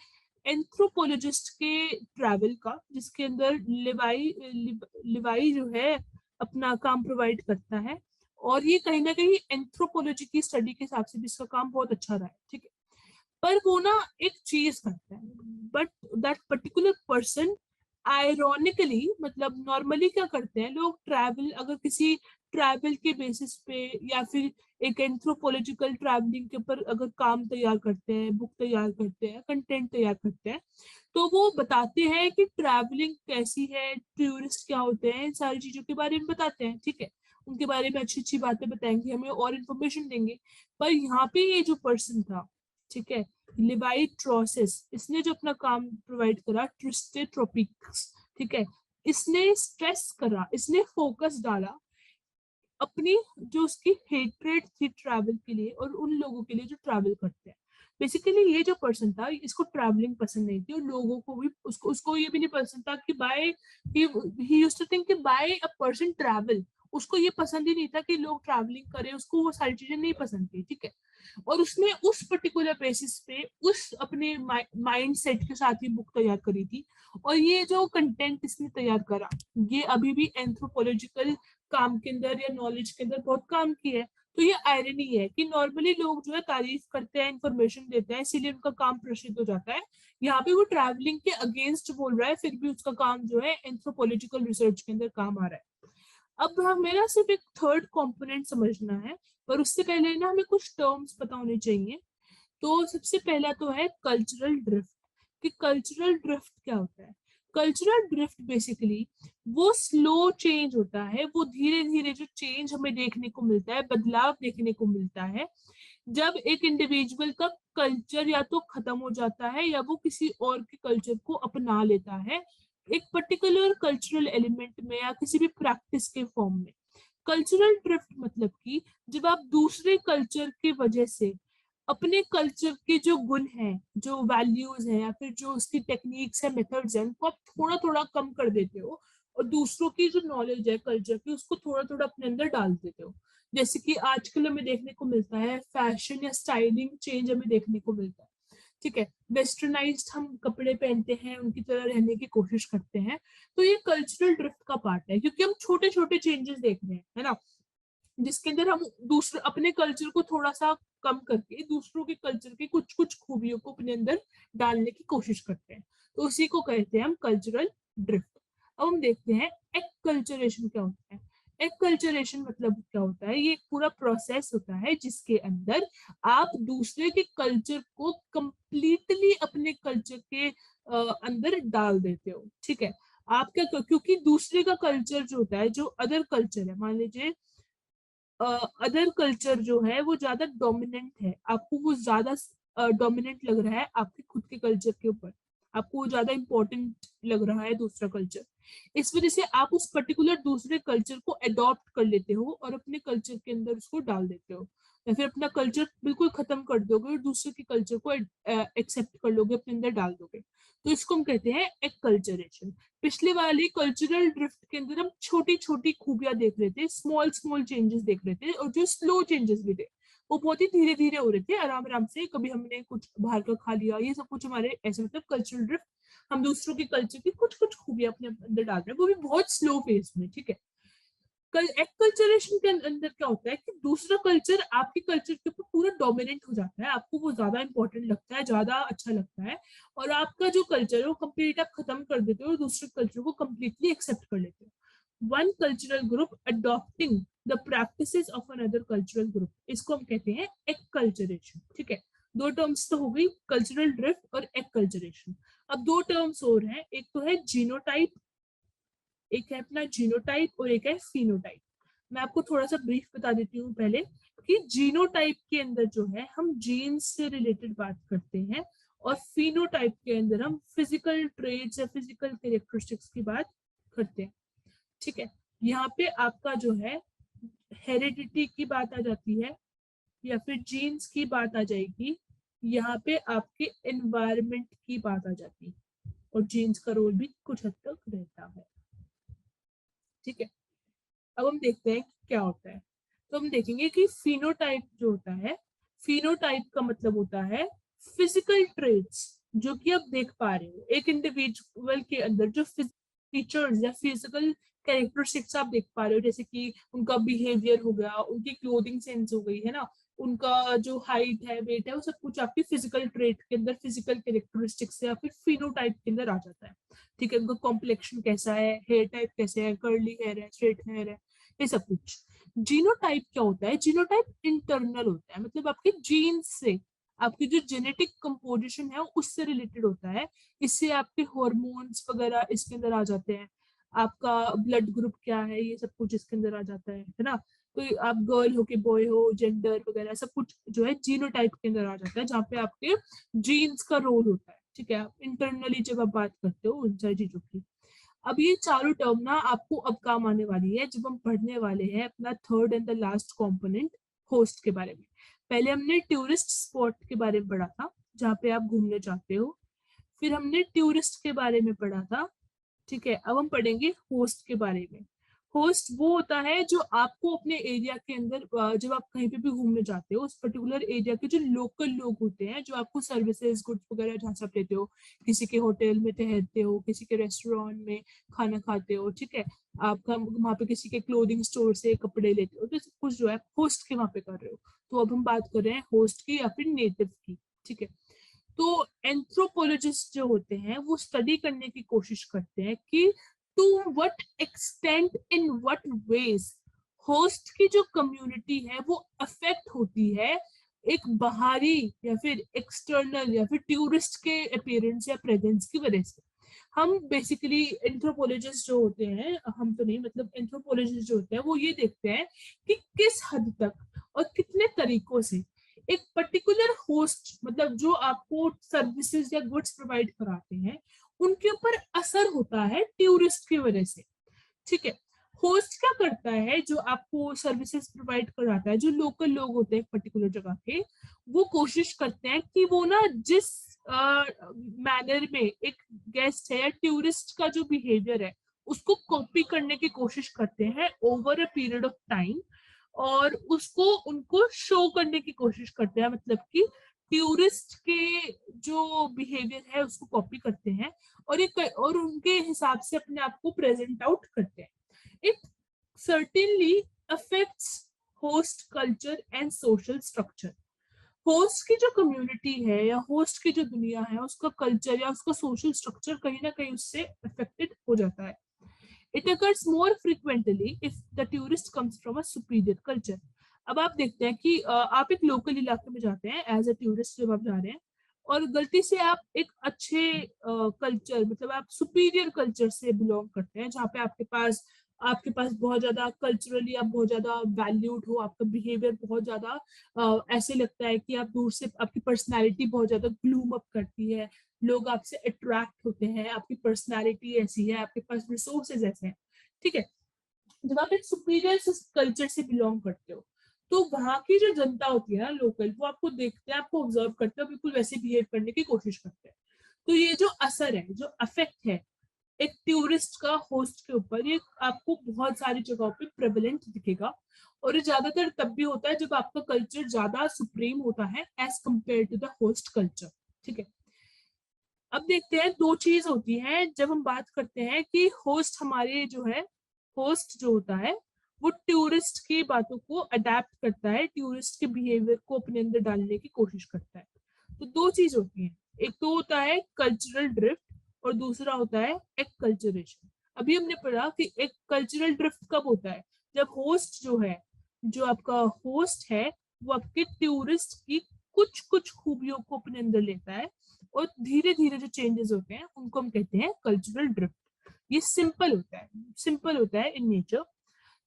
एंथ्रोपोलॉजिस्ट के ट्रैवल का, जिसके अंदर लिवाई जो है अपना काम प्रोवाइड करता है और ये कहीं ना कहीं एंथ्रोपोलॉजी की स्टडी के हिसाब से भी इसका काम बहुत अच्छा रहा है, ठीक है। पर वो ना एक चीज करता है, but that particular person ironically, मतलब नॉर्मली क्या करते हैं लोग, ट्रैवल अगर किसी ट्रैवल के बेसिस पे या फिर एक एंथ्रोपोलॉजिकल ट्रैवलिंग के ऊपर अगर काम तैयार करते हैं, बुक तैयार करते हैं, कंटेंट तैयार करते हैं, तो वो बताते हैं कि ट्रैवलिंग कैसी है, टूरिस्ट क्या होते हैं, इन सारी चीजों के बारे में बताते हैं, ठीक है। उनके बारे में अच्छी अच्छी बातें बताएंगे, हमें और इन्फॉर्मेशन देंगे। पर यहाँ पे ये जो पर्सन था, ठीक है, लिवाई ट्रोसेस, इसने जो अपना काम प्रोवाइड करा ट्रिस्टे ट्रोपिक्स, ठीक है, इसने स्ट्रेस करा, इसने फोकस डाला अपनी जो उसकी हेट्रेड थी ट्रैवल के लिए और उन लोगों के लिए जो ट्रैवल करते हैं। बेसिकली ये जो पर्सन था इसको ट्रैवलिंग पसंद नहीं थी और लोगों को भी उसको ये भी नहीं पसंद था कि by he used to think कि बाय अ पर्सन ट्रैवल, उसको ये पसंद ही नहीं था कि लोग ट्रैवलिंग करें, उसको वो सारी चीजें नहीं पसंद थी, ठीक है। और उसने उस पर्टिकुलर बेसिस पे उस अपने माइंड सेट के साथ ही बुक तैयार करी थी। और ये जो कंटेंट इसने तैयार करा, ये अभी भी एंथ्रोपोलॉजिकल काम के अंदर या नॉलेज के अंदर बहुत काम की है। तो ये आयरनी है कि नॉर्मली लोग जो है तारीफ करते हैं, इंफॉर्मेशन देते हैं, इसीलिए उनका काम प्रसिद्ध हो जाता है। यहाँ पे वो ट्रैवलिंग के अगेंस्ट बोल रहा है, फिर भी उसका काम जो है एंथ्रोपोलॉजिकल रिसर्च के अंदर काम आ रहा है। अब हमें ना सिर्फ एक थर्ड कंपोनेंट समझना है, पर उससे पहले ना हमें कुछ टर्म्स पता होने चाहिए। तो सबसे पहला तो है कल्चरल ड्रिफ्ट, कि कल्चरल ड्रिफ्ट क्या होता है। कल्चरल ड्रिफ्ट बेसिकली वो स्लो चेंज होता है, वो धीरे धीरे जो चेंज हमें देखने को मिलता है, बदलाव देखने को मिलता है, जब एक इंडिविजुअल का कल्चर या तो खत्म हो जाता है या वो किसी और के कल्चर को अपना लेता है एक पर्टिकुलर कल्चरल एलिमेंट में या किसी भी प्रैक्टिस के फॉर्म में। कल्चरल ड्रिफ्ट मतलब कि जब आप दूसरे कल्चर की वजह से अपने कल्चर के जो गुण हैं, जो वैल्यूज हैं या फिर जो उसकी टेक्निक्स है, मेथड्स हैं, उनको आप थोड़ा थोड़ा कम कर देते हो और दूसरों की जो नॉलेज है कल्चर की उसको थोड़ा थोड़ा अपने अंदर डाल देते हो। जैसे कि आजकल हमें देखने को मिलता है फैशन या स्टाइलिंग चेंज हमें देखने को मिलता है, ठीक है। वेस्टर्नाइज्ड हम कपड़े पहनते हैं, उनकी तरह रहने की कोशिश करते हैं। तो ये कल्चरल ड्रिफ्ट का पार्ट है, क्योंकि हम छोटे छोटे चेंजेस देख रहे हैं, है ना, जिसके अंदर हम दूसरे अपने कल्चर को थोड़ा सा कम करके दूसरों के कल्चर की कुछ कुछ खूबियों को अपने अंदर डालने की कोशिश करते हैं। तो उसी को कहते हैं हम कल्चरल ड्रिफ्ट। अब हम देखते हैं एक्कल्चरेशन क्या होता है। एक्कल्चरेशन मतलब क्या होता है, ये एक पूरा प्रोसेस होता है जिसके अंदर आप दूसरे के कल्चर को कंप्लीटली अपने कल्चर के अंदर डाल देते हो, ठीक है। आप क्या, क्योंकि दूसरे का कल्चर जो होता है, जो अदर कल्चर है, मान लीजिए अदर कल्चर जो है वो ज्यादा डोमिनेंट है, आपको वो ज्यादा डोमिनेंट लग रहा है आपके खुद के कल्चर के ऊपर, आपको वो ज्यादा इंपॉर्टेंट लग रहा है दूसरा कल्चर। इस वजह से आप उस पर्टिकुलर दूसरे कल्चर को अडॉप्ट कर लेते हो और अपने कल्चर के अंदर उसको डाल देते हो, या फिर अपना कल्चर बिल्कुल खत्म कर दोगे और दूसरे के कल्चर को एक्सेप्ट कर लोगे, अपने अंदर डाल दोगे। तो इसको हम कहते हैं एक्कल्चरेशन। पिछले वाली कल्चरल ड्रिफ्ट के अंदर हम छोटी छोटी खूबियां देख रहे थे, स्मॉल स्मॉल चेंजेस देख रहे थे, और जो स्लो चेंजेस भी थे वो बहुत ही धीरे धीरे हो रहे थे, आराम आराम से, कभी हमने कुछ बाहर का खा लिया, ये सब कुछ हमारे ऐसे मतलब कल्चरल ड्रिफ्ट, हम दूसरों के कल्चर की कुछ कुछ खूबियां अपने अंदर डाल रहे हैं, वो भी बहुत स्लो फेज में, ठीक है। कल एक्कल्चरेशन के अंदर क्या होता है कि दूसरा कल्चर आपके कल्चर के ऊपर पूरा डोमिनेंट हो जाता है, आपको वो ज्यादा इंपॉर्टेंट लगता है, ज्यादा अच्छा लगता है, और आपका जो कल्चर है वो कंप्लीट आप खत्म कर देते हो और दूसरे कल्चर को कंप्लीटली एक्सेप्ट कर लेते हो। One cultural group adopting the practices of another cultural group, इसको हम कहते हैं एक्कल्चरेशन, ठीक है। दो टर्म्स तो हो गई, कल्चरल ड्रिफ्ट और एक्कल्चरेशन। अब दो टर्म्स और हैं, एक तो है जीनोटाइप, एक है अपना जीनोटाइप और एक है फिनोटाइप। मैं आपको थोड़ा सा ब्रीफ बता देती हूँ पहले कि जीनोटाइप के अंदर जो है हम जीन्स से रिलेटेड बात करते हैं, और फिनोटाइप के अंदर हम फिजिकल ट्रेट्स या फिजिकल कैरेक्टरिस्टिक्स की बात करते हैं। ठीक है, यहाँ पे आपका जो है हेरिडिटी की बात आ जाती है या फिर जीन्स की बात आ जाएगी, यहाँ पे आपके एनवायरनमेंट की बात आ जाती है, और जीन्स का रोल भी कुछ हद तक रहता है। ठीक है, अब हम देखते हैं कि क्या होता है। तो हम देखेंगे कि फिनोटाइप जो होता है, फिनोटाइप का मतलब होता है फिजिकल ट्रेट्स जो कि आप देख पा रहे हो एक इंडिविजुअल के अंदर, जो फीचर्स या फिजिकल कैरेक्टरिस्टिक्स आप देख पा रहे हो, जैसे कि उनका बिहेवियर हो गया, उनकी क्लोथिंग सेंस हो गई है ना, उनका जो हाइट है, वेट है, वो सब कुछ आपकी फिजिकल ट्रेट के अंदर, फिजिकल कैरेक्टरिस्टिक्स या फिर फिनोटाइप के अंदर आ जाता है। ठीक है, उनका कॉम्प्लेक्शन कैसा है, हेयर टाइप कैसे है, कर्ली हेयर है, स्ट्रेट हेयर है, ये सब कुछ। जीनोटाइप क्या होता है? जीनोटाइप इंटरनल होता है, मतलब आपके जीन्स से, आपकी जो जेनेटिक कंपोजिशन है उससे रिलेटेड होता है। इससे आपके हॉर्मोन्स वगैरह इसके अंदर आ जाते हैं, आपका ब्लड ग्रुप क्या है, ये सब कुछ इसके अंदर आ जाता है ना। तो आप गर्ल हो के बॉय हो, जेंडर वगैरह सब कुछ जो है जीनोटाइप के अंदर आ जाता है, जहाँ पे आपके जीन्स का रोल होता है। ठीक है, इंटरनली जब आप बात करते हो उन सारी चीजों की। अब ये चारों टर्म ना आपको अब काम आने वाली है जब हम पढ़ने वाले हैं अपना third and the last component, host के बारे में। पहले हमने टूरिस्ट स्पॉट के बारे में पढ़ा था, जहाँ पे आप घूमने जाते हो, फिर हमने टूरिस्ट के बारे में पढ़ा था। ठीक है, अब हम पढ़ेंगे होस्ट के बारे में। होस्ट वो होता है जो आपको अपने एरिया के अंदर, जब आप कहीं पे भी घूमने जाते हो, उस पर्टिकुलर एरिया के जो लोकल लोग होते हैं, जो आपको सर्विसेज गुड्स वगैरह जहाँ से आप लेते हो, किसी के होटल में ठहरते हो, किसी के रेस्टोरेंट में खाना खाते हो, ठीक है, आपका वहाँ पे किसी के क्लोथिंग स्टोर से कपड़े लेते हो, तो सब कुछ जो है होस्ट के वहाँ पे कर रहे हो। तो अब हम बात कर रहे हैं होस्ट की या फिर नेटिव की। ठीक है, तो एंथ्रोपोलॉजिस्ट जो होते हैं वो स्टडी करने की कोशिश करते हैं कि to what extent, in what ways host की जो कम्युनिटी है वो अफेक्ट होती है एक बाहरी या फिर एक्सटर्नल या फिर टूरिस्ट के अपीयरेंस या प्रेजेंस की वजह से। हम बेसिकली एंथ्रोपोलॉजिस्ट जो होते हैं, हम तो नहीं, मतलब एंथ्रोपोलॉजिस्ट जो होते हैं वो ये देखते हैं कि किस हद तक और कितने तरीकों से एक पर्टिकुलर होस्ट, मतलब जो आपको सर्विसेज या गुड्स प्रोवाइड कराते हैं, उनके ऊपर असर होता है टूरिस्ट की वजह से। ठीक है, होस्ट क्या करता है, जो आपको सर्विसेज प्रोवाइड कराता है, जो लोकल लोग होते हैं पर्टिकुलर जगह के, वो कोशिश करते हैं कि वो ना जिस मैनर में एक गेस्ट है या टूरिस्ट का जो बिहेवियर है उसको कॉपी करने की कोशिश करते हैं over a period of time, और उसको उनको शो करने की कोशिश करते हैं, मतलब कि टूरिस्ट के जो बिहेवियर है उसको कॉपी करते हैं, और एक और उनके हिसाब से अपने आप को प्रेजेंट आउट करते हैं। It certainly affects host culture and social structure. Host की जो कम्युनिटी है या होस्ट की जो दुनिया है, उसका कल्चर या उसका सोशल स्ट्रक्चर कहीं ना कहीं उससे अफेक्टेड हो जाता है। It occurs more frequently if the tourist comes from a superior culture. अब आप देखते हैं कि आप एक लोकल इलाके में जाते हैं एज अ टूरिस्ट, जब आप जा रहे हैं और गलती से आप एक अच्छे कल्चर, मतलब आप सुपीरियर कल्चर से बिलोंग करते हैं, जहाँ पे आपके पास बहुत ज्यादा कल्चरली आप बहुत ज्यादा वैल्यूड हो, आपका बिहेवियर बहुत ज्यादा ऐसे लगता है कि आप दूर से, आपकी पर्सनैलिटी बहुत ज्यादा ग्लूम अप करती है, लोग आपसे अट्रैक्ट होते हैं, आपकी पर्सनैलिटी ऐसी है, आपके पास रिसोर्सेज ऐसे हैं। ठीक है, जब आप एक सुपीरियर कल्चर से बिलोंग करते हो, तो वहां की जो जनता होती है ना, लोकल, वो आपको देखते हैं, आपको ऑब्जर्व करते हैं, बिल्कुल वैसे बिहेव करने की कोशिश करते हैं। तो ये जो असर है, जो अफेक्ट है एक टूरिस्ट का होस्ट के ऊपर, ये आपको बहुत सारी जगहों पे प्रेवलेंट दिखेगा, और ये ज्यादातर तब भी होता है जब आपका कल्चर ज्यादा सुप्रीम होता है as compared to the host culture. ठीक है, अब देखते हैं, दो चीज होती है जब हम बात करते हैं कि होस्ट हमारे जो है, होस्ट जो होता है वो टूरिस्ट की बातों को अडेप्ट करता है, टूरिस्ट के बिहेवियर को अपने अंदर डालने की कोशिश करता है। तो दो चीज होती है, एक तो होता है कल्चरल ड्रिफ्ट और दूसरा होता है एक्कल्चरेशन। अभी हमने पढ़ा कि एक कल्चरल ड्रिफ्ट कब होता है, जब होस्ट जो है, जो आपका होस्ट है, वो आपके टूरिस्ट की कुछ कुछ खूबियों को अपने अंदर लेता है और धीरे धीरे जो चेंजेस होते हैं उनको हम कहते हैं कल्चरल ड्रिफ्ट। ये सिंपल होता है इन नेचर।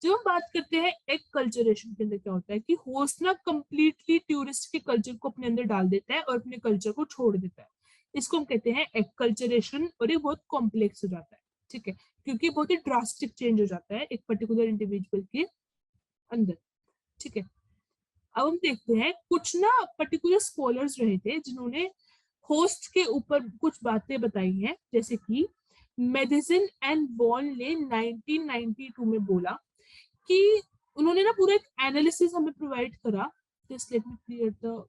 जब हम बात करते हैं एक कल्चरेशन के अंदर क्या होता है कि होस्ट ना कंप्लीटली टूरिस्ट के कल्चर को अपने अंदर डाल देता है और अपने कल्चर को छोड़ देता है। इसको हम कहते हैं एक कल्चरेशन और ये बहुत कॉम्प्लेक्स हो जाता है, ठीक है, क्योंकि बहुत ही ड्रास्टिक चेंज हो जाता है एक पर्टिकुलर इंडिविजुअल के अंदर, ठीक है। अब हम देखते हैं कुछ ना पर्टिकुलर स्कॉलर्स रहे थे जिन्होंने होस्ट के ऊपर कुछ बातें बताई हैं, जैसे कि मेडिसिन एंड वॉल ने 1992 में बोला कि उन्होंने ना पूरा एक एनालिसिस हमें प्रोवाइड करा। Just let me clear the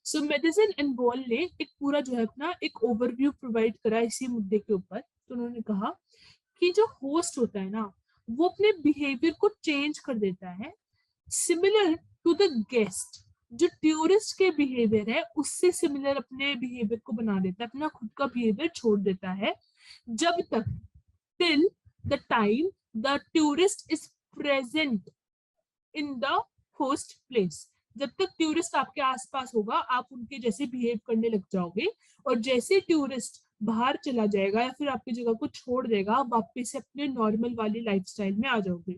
so medicine and wall ने एक पूरा जो है अपना एक ओवरव्यू प्रोवाइड करा इसी मुद्दे के ऊपर। तो उन्होंने कहा कि जो होस्ट होता है ना वो अपने बिहेवियर को चेंज कर देता है सिमिलर टू द गेस्ट। जो टूरिस्ट के बिहेवियर है उससे सिमिलर अपने बिहेवियर को बना देता है, अपना खुद का बिहेवियर छोड़ देता है जब तक till the time the tourist is present in the host place. जब तक टूरिस्ट आपके आसपास होगा आप उनके जैसे बिहेव करने लग जाओगे, और जैसे टूरिस्ट बाहर चला जाएगा या फिर आपकी जगह को छोड़ देगा आप वापस से अपने नॉर्मल वाली लाइफस्टाइल में आ जाओगे।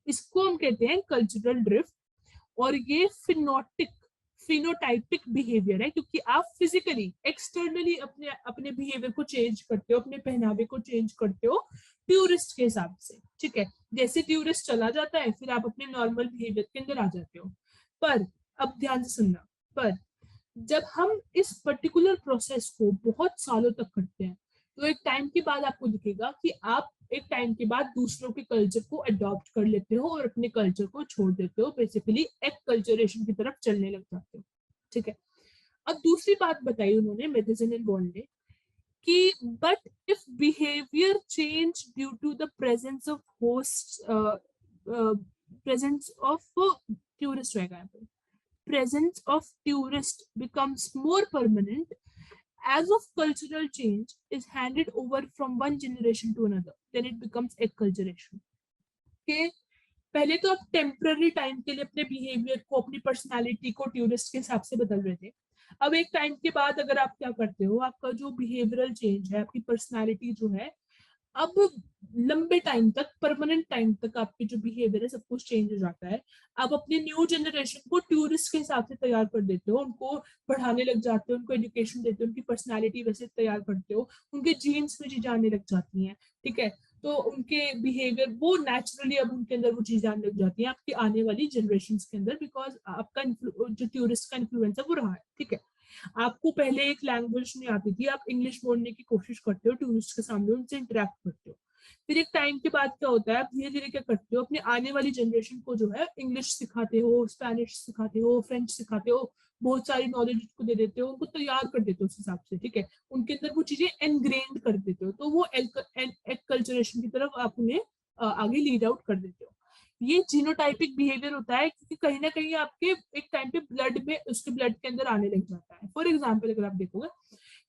इसको हम कहते हैं कल्चरल ड्रिफ्ट। और ये फिनोटाइपिक बिहेवियर है क्योंकि आप फिजिकली एक्सटर्नली अपने अपने बिहेवियर को चेंज करते हो, अपने पहनावे को चेंज करते हो टूरिस्ट के हिसाब से, ठीक है। जैसे टूरिस्ट चला जाता है फिर आप अपने नॉर्मल बिहेवियर के अंदर आ जाते हो। पर अब ध्यान से सुनना, पर जब हम इस पर्टिकुलर प्रोसेस को बहुत सालों तक करते हैं तो एक टाइम के बाद आपको दिखेगा कि आप एक टाइम के बाद दूसरों के कल्चर को अडॉप्ट कर लेते हो और अपने कल्चर को छोड़ देते हो, बेसिकली एक कल्चरेशन की तरफ चलने लग जाते हो, ठीक है। अब दूसरी बात बताई उन्होंने मेडिसिन एंड बॉन्ड ने कि but if behaviour change due to the presence of host presence of tourist रहेगा यहाँ पे, presence of tourist becomes more permanent as of cultural change is handed over from one generation to another, then it becomes acculturation। के पहले तो आप temporary time के लिए अपने बिहेवियर को अपनी पर्सनालिटी को टूरिस्ट के हिसाब से बदल रहे थे। अब एक टाइम के बाद अगर आप क्या करते हो आपका जो बिहेवियरल चेंज है आपकी पर्सनालिटी जो है अब लंबे टाइम तक परमानेंट टाइम तक आपके जो बिहेवियर है सब कुछ चेंज हो जाता है। आप अपने न्यू जनरेशन को टूरिस्ट के हिसाब से तैयार कर देते हो, उनको पढ़ाने लग जाते हो, उनको एजुकेशन देते हो, उनकी पर्सनालिटी वैसे तैयार करते हो, उनके जीन्स में चीजें आने लग जाती हैं, ठीक है। तो उनके बिहेवियर वो नेचुरली अब उनके अंदर वो चीजें आने लग जाती हैं आपकी आने वाली जनरेशन के अंदर, बिकॉज आपका जो टूरिस्ट का इन्फ्लुएंस है वो रहा है, ठीक है। आपको पहले एक लैंग्वेज नहीं आती थी, आप इंग्लिश बोलने की कोशिश करते हो टूरिस्ट के सामने, उनसे इंटरेक्ट करते हो। फिर एक टाइम के बाद क्या होता है आप धीरे धीरे क्या करते हो अपने आने वाली जनरेशन को जो है इंग्लिश सिखाते हो, स्पेनिश सिखाते हो, फ्रेंच सिखाते हो, बहुत सारी नॉलेज को दे देते हो, उनको तैयार कर देते हो उस हिसाब से, ठीक है। उनके अंदर वो चीजें एनग्रेन्ड कर देते हो, तो वो एक्कल्चरेशन की तरफ आप उन्हें आगे लीड आउट कर देते हो। ये जीनोटाइपिक बिहेवियर होता है क्योंकि कहीं ना कहीं आपके एक टाइम पे ब्लड में उसके ब्लड के अंदर आने लग जाता है। फॉर एग्जाम्पल अगर आप देखोगे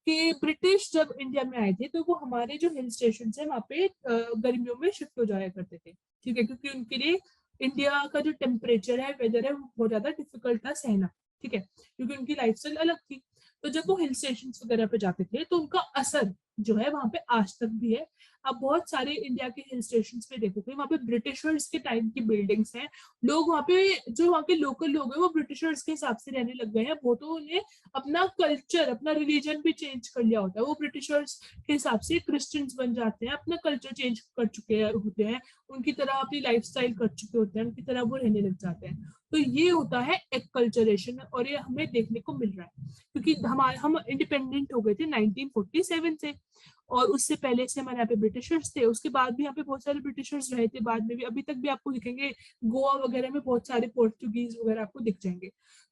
कि ब्रिटिश जब इंडिया में आए थे तो वो हमारे जो हिल स्टेशन है वहाँ पे गर्मियों में शिफ्ट हो जाया करते थे, ठीक है, क्योंकि उनके लिए इंडिया का जो टेम्परेचर है वेदर है वो बहुत ज्यादा डिफिकल्ट था सहना, ठीक है, क्योंकि उनकी लाइफस्टाइल अलग थी। तो जब वो हिल स्टेशन वगैरह पे जाते थे तो उनका असर जो है वहां पे आज तक भी है। आप बहुत सारे इंडिया के हिल स्टेशन पे देखोगे वहां पे ब्रिटिशर्स के टाइम की बिल्डिंग्स हैं, लोग वहां पे जो वहाँ के लोकल लोग हैं वो ब्रिटिशर्स के हिसाब से रहने लग गए हैं, वो तो उन्हें अपना कल्चर अपना रिलीजन भी चेंज कर लिया होता है, वो ब्रिटिशर्स के हिसाब से क्रिश्चियंस बन जाते हैं, अपना कल्चर चेंज कर चुके होते हैं, उनकी तरह अपनी लाइफस्टाइल कर चुके होते हैं, उनकी तरह वो रहने लग जाते हैं। तो ये होता है एक्कल्चरेशन और ये हमें देखने को मिल रहा है क्योंकि हम इंडिपेंडेंट हो गए थे 1947 से, और उससे पहले से हमारे यहाँ पे ब्रिटिशर्स थे, उसके बाद भी यहाँ पे बहुत सारे ब्रिटिशर्स रहे थे, बाद में भी अभी तक भी आपको दिखेंगे, गोवा वगैरह में बहुत सारे पोर्टुगीज वगैरह आपको दिख जाएंगे।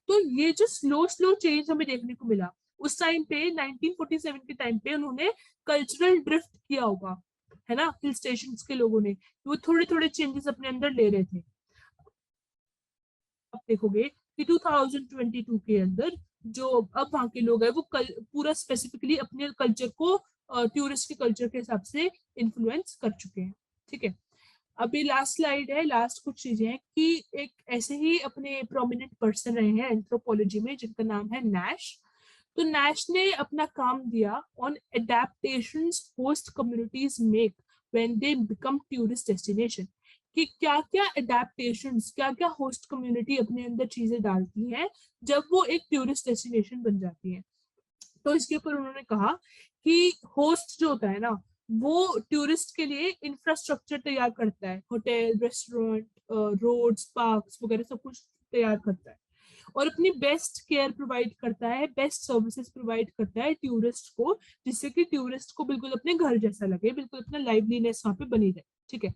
तो ये जो स्लो स्लो चेंज हमें देखने को मिला उस टाइम पे 1947 के टाइम पे उन्होंने कल्चरल ड्रिफ्ट किया होगा, है ना, हिल स्टेशन के लोगों ने, वो थोड़े थोड़े चेंजेस अपने अंदर ले रहे थे। आप देखोगे कि 2022 के अंदर जो अब वहाँ के लोग हैं वो पूरा स्पेसिफिकली अपने कल्चर को टूरिस्ट के कल्चर के हिसाब से इन्फ्लुएंस कर चुके हैं, ठीक है। अभी लास्ट स्लाइड है, लास्ट कुछ चीजें हैं कि एक ऐसे ही अपने प्रोमिनेंट पर्सन रहे हैं एंथ्रोपोलॉजी में जिनका नाम है नैश। तो नैश ने अपना काम दिया on adaptations host communities make when they become tourist destination, कि क्या क्या एडेप्टेशंस, क्या क्या होस्ट कम्युनिटी अपने अंदर चीजें डालती हैं जब वो एक टूरिस्ट डेस्टिनेशन बन जाती है। तो इसके ऊपर उन्होंने कहा कि होस्ट जो होता है ना, वो टूरिस्ट के लिए इंफ्रास्ट्रक्चर तैयार करता है, होटल, रेस्टोरेंट, रोड्स, पार्क्स वगैरह सब कुछ तैयार करता है, और अपनी बेस्ट केयर प्रोवाइड करता है, बेस्ट सर्विसेज प्रोवाइड करता है टूरिस्ट को, जिससे कि टूरिस्ट को बिल्कुल अपने घर जैसा लगे, बिल्कुल अपना लाइवलीनेस वहां पे बनी रहे। ठीक है,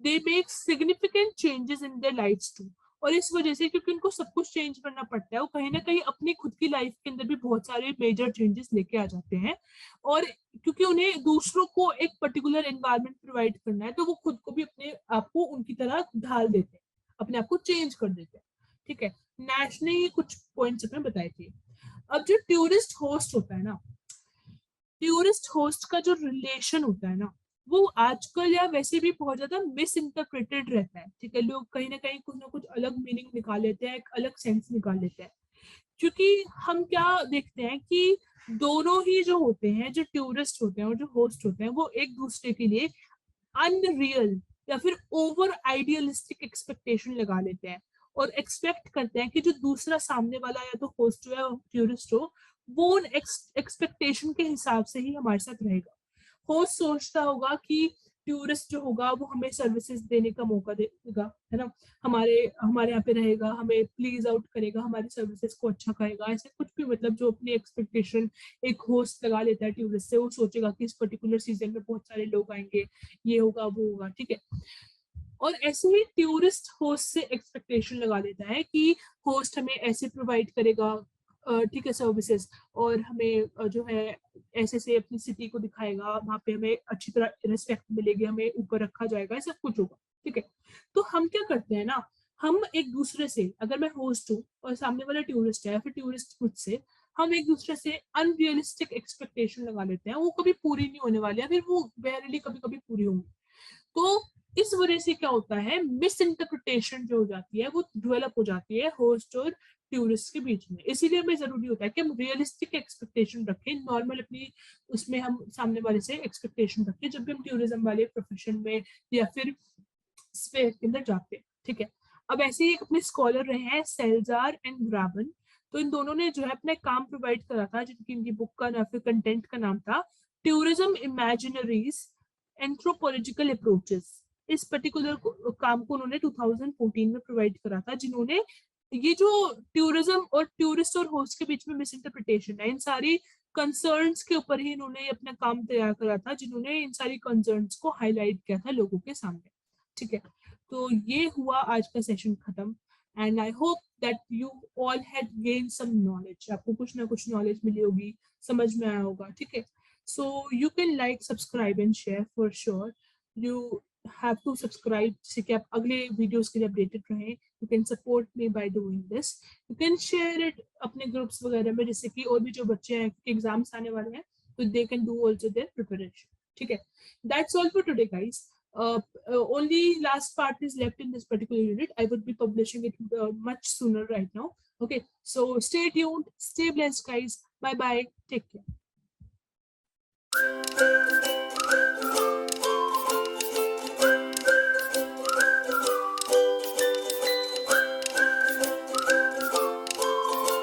they make significant changes in their lives too. और इस वजह से, क्योंकि उनको सब कुछ चेंज करना पड़ता है, वो कहीं ना कहीं अपनी खुद की लाइफ के अंदर भी बहुत सारे मेजर चेंजेस लेके आ जाते हैं। और क्योंकि उन्हें दूसरों को एक पर्टिकुलर एनवायरनमेंट प्रोवाइड करना है, तो वो खुद को भी अपने आप को उनकी तरह ढाल देते हैं, अपने आप को चेंज कर देते हैं। ठीक है, नैश ने ये कुछ पॉइंट्स अपने बताए थे। अब जो टूरिस्ट होस्ट होता है ना, टूरिस्ट होस्ट का जो रिलेशन होता है ना, वो आजकल या वैसे भी बहुत ज्यादा मिस इंटरप्रेटेड रहता है। ठीक है, लोग कहीं ना कहीं कुछ ना कुछ अलग मीनिंग निकाल लेते हैं, एक अलग सेंस निकाल लेते हैं। क्योंकि हम क्या देखते हैं कि दोनों ही जो होते हैं, जो टूरिस्ट होते हैं और जो होस्ट होते हैं, वो एक दूसरे के लिए अनरियल या फिर ओवर आइडियलिस्टिक एक्सपेक्टेशन लगा लेते हैं, और एक्सपेक्ट करते हैं कि जो दूसरा सामने वाला या तो होस्ट हो या टूरिस्ट हो, वो उन एक्सपेक्टेशन के हिसाब से ही हमारे साथ रहेगा। होस्ट सोचता होगा कि टूरिस्ट जो होगा वो हमें सर्विसेज देने का मौका देगा, है ना, हमारे हमारे यहाँ पे रहेगा, हमें प्लीज आउट करेगा, हमारी सर्विसेज को अच्छा करेगा, ऐसे कुछ भी, मतलब जो अपनी एक्सपेक्टेशन एक होस्ट लगा लेता है टूरिस्ट से, वो सोचेगा कि इस पर्टिकुलर सीजन में बहुत सारे लोग आएंगे, ये होगा वो होगा। ठीक है, और ऐसे ही टूरिस्ट होस्ट से एक्सपेक्टेशन लगा लेता है कि होस्ट हमें ऐसे प्रोवाइड करेगा, ठीक है, सर्विसेज, और हमें जो है ऐसे से अपनी सिटी को दिखाएगा, वहां पे हमें अच्छी तरह रिस्पेक्ट मिलेगी, हमें ऊपर रखा जाएगा, ऐसा कुछ होगा। ठीक है, तो हम क्या करते हैं ना, हम एक दूसरे से, अगर मैं होस्ट हूँ और सामने वाला टूरिस्ट है या फिर टूरिस्ट मुझसे, हम एक दूसरे से अनरियलिस्टिक एक्सपेक्टेशन लगा लेते हैं, वो कभी पूरी नहीं होने वाली है, फिर वो वेरली कभी कभी पूरी होंगी। तो इस वजह से क्या होता है, मिस इंटरप्रिटेशन जो हो जाती है वो डेवलप हो जाती है होस्ट और टूरिस्ट के बीच में। इसीलिए हमें जरूरी होता है कि हम रियलिस्टिक एक्सपेक्टेशन रखें, नॉर्मल अपनी उसमें हम सामने वाले से एक्सपेक्टेशन रखें जब भी हम टूरिज्म वाले प्रोफेशन में या फिर स्फेयर के अंदर जाते हैं। ठीक है, अब ऐसे ही एक अपने स्कॉलर रहे हैं सेल्जार एंड ग्राबन। तो इन दोनों ने जो है अपना काम प्रोवाइड करा था, जिनकी इनकी बुक का या फिर कंटेंट का नाम था टूरिज्म इमेजिनरीज एंथ्रोपोलॉजिकल अप्रोचेस। इस पर्टिकुलर काम को उन्होंने 2014 में प्रोवाइड करा था, जिन्होंने ये जो टूरिज्म और टूरिस्ट और होस्ट के बीच में मिस इंटरप्रिटेशन है, इन सारी कंसर्न्स के ऊपर ही इन्होंने अपना काम तैयार करा था, जिन्होंने इन सारी कंसर्न्स को हाईलाइट किया था लोगों के सामने। ठीक है, तो ये हुआ आज का सेशन खत्म, and I hope that you all had gain some knowledge, आपको कुछ ना कुछ नॉलेज मिली होगी, समझ में आया होगा। ठीक है, so you can like, subscribe and share for sure. You have to subscribe जिससे कि आप अगले वीडियोस के लिए अपडेटेड रहें। You can support me by doing this, you can share it अपने ग्रुप्स वगैरह में, जिससे कि और भी जो बच्चे हैं, एग्जाम्स आने वाले हैं, तो they can do also there preparation. ठीक है, that's all for today guys. Only last part is left in this particular unit. I would be publishing it much sooner right now. Okay, so stay tuned, stay blessed guys. Bye bye, take care.